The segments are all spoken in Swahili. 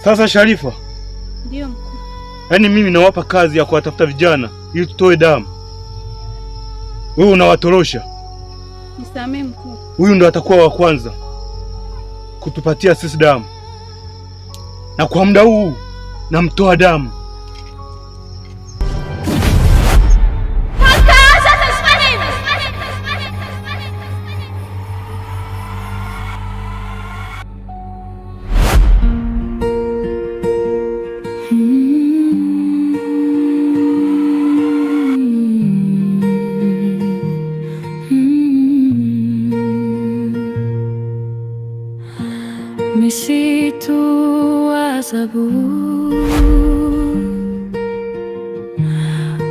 Sasa Sharifa. Ndio mkuu. Yaani mimi nawapa kazi ya kuwatafuta vijana ili tutoe damu. Wewe unawatorosha. Nisamee mkuu. Huyu ndo atakuwa wa kwanza kutupatia sisi damu. Na kwa muda huu namtoa damu. Misitu azabu,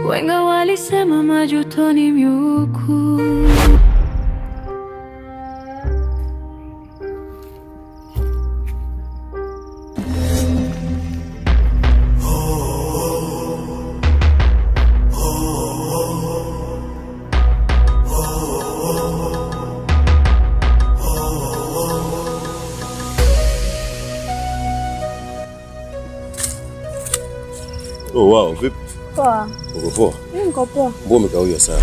wenga walisema majuto ni miuku. Oh wow, vipi? Poa. Uko poa? Niko poa. Mbona umekawia sana?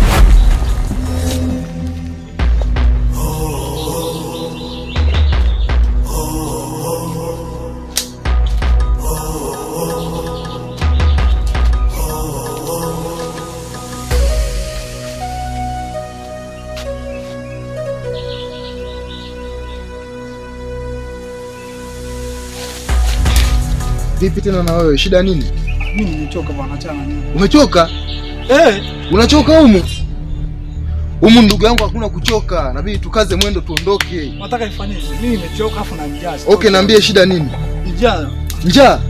Vipi tena na wewe? Shida nini? Mimi nimechoka bwana, achana nini. Umechoka? Unachoka humu? Humu ndugu yangu hakuna kuchoka. Inabidi tukaze mwendo tuondoke. Nataka nifanyeje? Mimi nimechoka afu na njaa. Okay, niambie shida nini? Njaa. Njaa?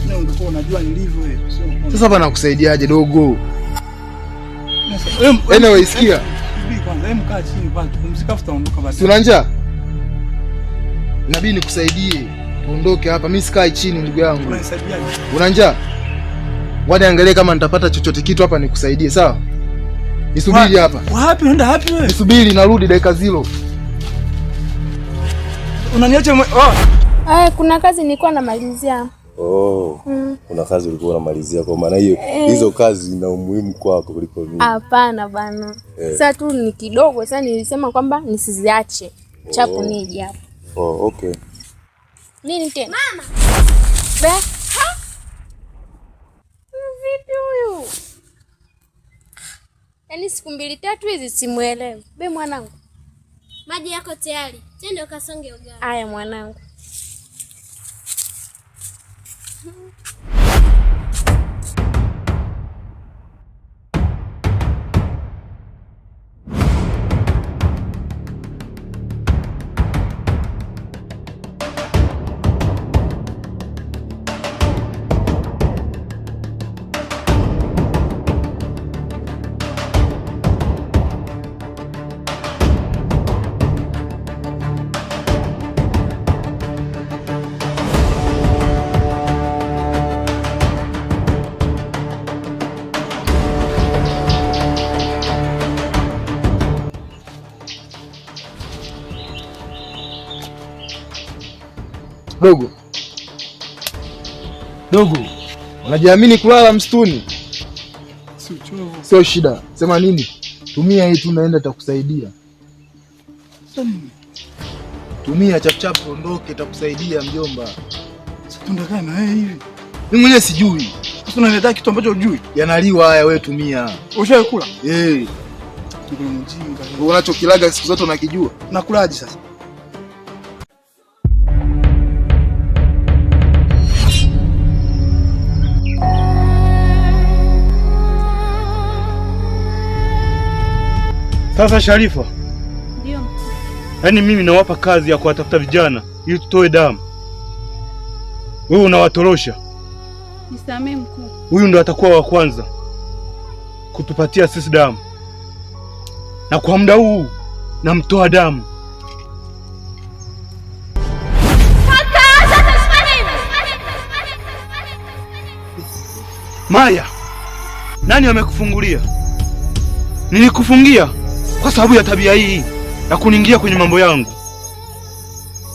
Leo ungekuwa unajua nilivyo wewe. Sasa bana nakusaidiaje dogo? Anyway, sikia. Bibi kwanza, hebu kaa chini bwana, tupumzike afu taondoka basi. Tuna njaa? Inabidi nikusaidie. Tuondoke hapa. Mimi sikai chini ndugu yangu. Unanisaidiaje? Una njaa? Ngoja niangalie kama nitapata chochote kitu hapa nikusaidie, sawa? Nisubiri hapa. Wapi unaenda wapi wewe? Nisubiri, narudi dakika zilo. Unaniacha Kuna kazi nilikuwa namalizia. Kuna kazi ulikuwa unamalizia, kwa maana hiyo hizo kazi zina umuhimu kwako kuliko mimi. Hapana bana. Sasa tu ni kidogo, sasa nilisema kwamba nisiziache. Chapu nije hapa. Okay. Nini tena? Mama. Be? Ha? Vipi huyu? Yaani siku 2-3 hizi simuelewi. Be mwanangu. Maji yako tayari. Twende ukasonge ugali. Aya mwanangu. Dogo, unajiamini kulala msituni? Si uchovu. Sio shida. Sema nini? Tumia hii tu, naenda itakusaidia. Tumia chap ondoke, itakusaidia mjomba. Tunataka na wewe hivi. Mimi mwenyewe sijui. Sasa unaniletea kitu ambacho hujui. Yanaliwa haya, wewe tumia. Ushakula? Tuko mjinga. Wewe unachokilaga siku zote unakijua. Nakulaje sasa? Sasa Sharifa. Ndio mkuu. Yaani mimi nawapa kazi ya kuwatafuta vijana ili tutoe damu. Wewe unawatorosha. Nisamee mkuu. Huyu ndo atakuwa wa kwanza kutupatia sisi damu. Na kwa muda huu namtoa damu. Maya, nani amekufungulia? Nilikufungia kwa sababu ya tabia hii ya kuniingia kwenye mambo yangu.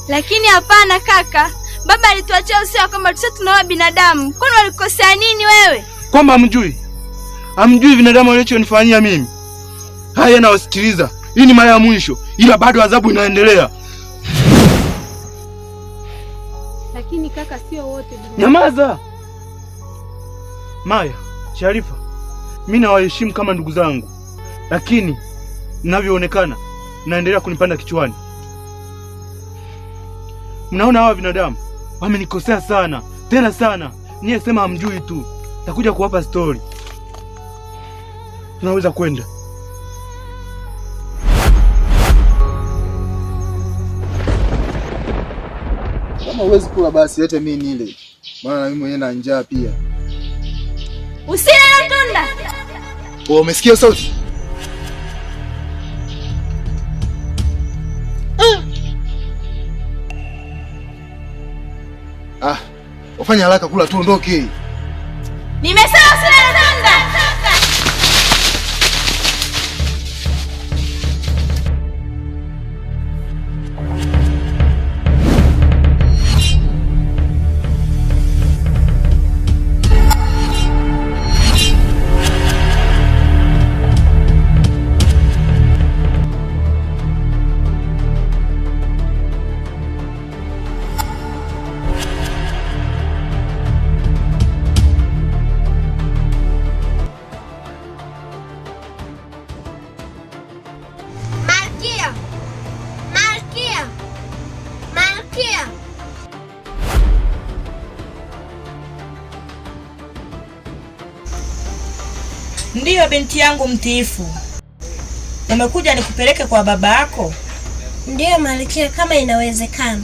Lakini hapana kaka, Baba alituachia usia kwamba tusiwe tunaoa binadamu. Kwani walikosea nini wewe? Kwamba hamjui binadamu walichonifanyia mimi. Haya, na wasikiliza. Hii ni mara ya mwisho, ila bado adhabu inaendelea. Lakini kaka, sio wote binadamu. Nyamaza. Maya, Sharifa, mimi nawaheshimu kama ndugu zangu, lakini ninavyoonekana naendelea kunipanda kichwani. Mnaona hawa binadamu wamenikosea sana, tena sana. Nyie sema hamjui tu. Takuja kuwapa story. Tunaweza kwenda. Kama huwezi kula basi lete mimi nile. Maana mimi mwenyewe na njaa pia. Usile na tunda. Wewe umesikia sauti? Ufanye haraka kula tuondoke. Nimesema usile na tunda. Ndiyo binti yangu mtiifu. Umekuja nikupeleke kwa baba yako? Ndiyo Malkia, kama inawezekana.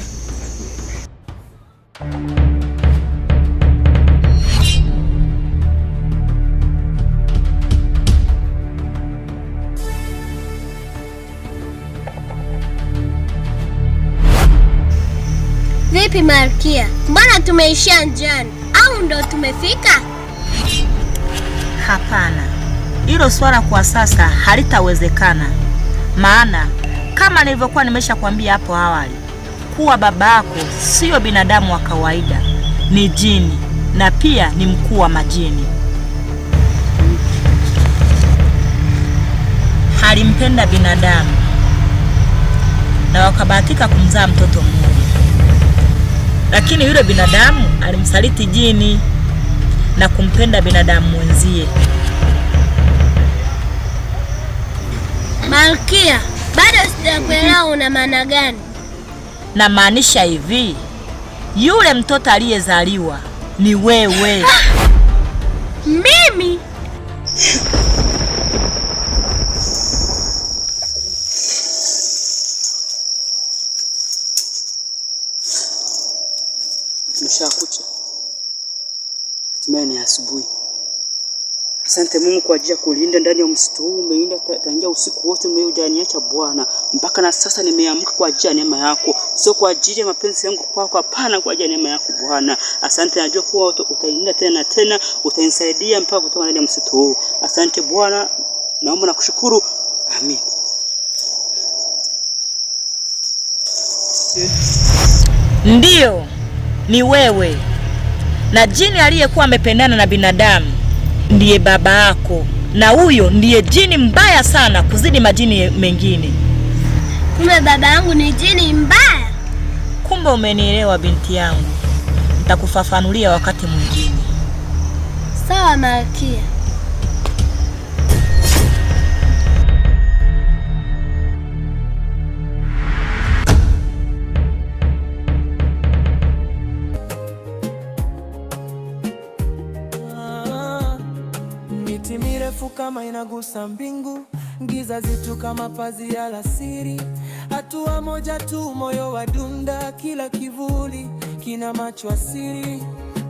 Vipi Malkia? Mbona tumeishia njiani? Au ndo tumefika? Hapana. Hilo swala kwa sasa halitawezekana. Maana kama nilivyokuwa nimeshakwambia hapo awali, kuwa babako sio binadamu wa kawaida, ni jini na pia ni mkuu wa majini. Halimpenda binadamu na wakabahatika kumzaa mtoto mmoja. Lakini yule binadamu alimsaliti jini na kumpenda binadamu mwenzie. Malkia, bado sijakuelewa una maana gani? Na maanisha hivi, yule mtoto aliyezaliwa ni wewe. Mimi? Tumeshakucha. Hatimaye ni asubuhi. Asante Mungu kwa ajili ya kulinda ndani ya msitu huu. Umeinda tangia usiku wote, umejaniacha Bwana. Mpaka na sasa nimeamka kwa ajili ya neema yako. Sio kwa ajili ya mapenzi yangu kwako, hapana, kwa ajili ya neema yako Bwana. Asante, najua kuwa utailinda tena na tena, utanisaidia mpaka kutoka ndani ya msitu huu. Asante Bwana. Naomba na kushukuru. Amen. Ndiyo, ni wewe. Na jini aliyekuwa amependana na binadamu ndiye baba yako, na huyo ndiye jini mbaya sana kuzidi majini mengine. Kumbe baba yangu ni jini mbaya? Kumbe umenielewa binti yangu. Nitakufafanulia wakati mwingine. Sawa Malkia. Miti mirefu kama inagusa mbingu, giza zitu kama pazia la siri. Hatua moja tu moyo wa dunda, kila kivuli kina macho asiri.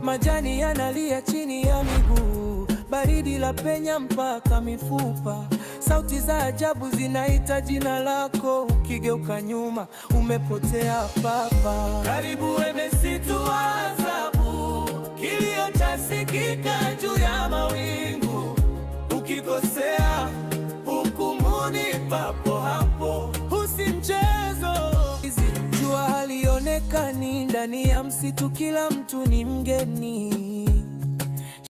Majani yanalia chini ya miguu, baridi la penya mpaka mifupa. Sauti za ajabu zinaita jina lako, ukigeuka nyuma umepotea papa. Karibu msitu wa adhabu, kilio chasikika juu ya mawingu. Ukikosea hukumuni papo hapo, usimchezo. Jua halionekani vichakani, ndani ya msitu kila mtu ni mgeni.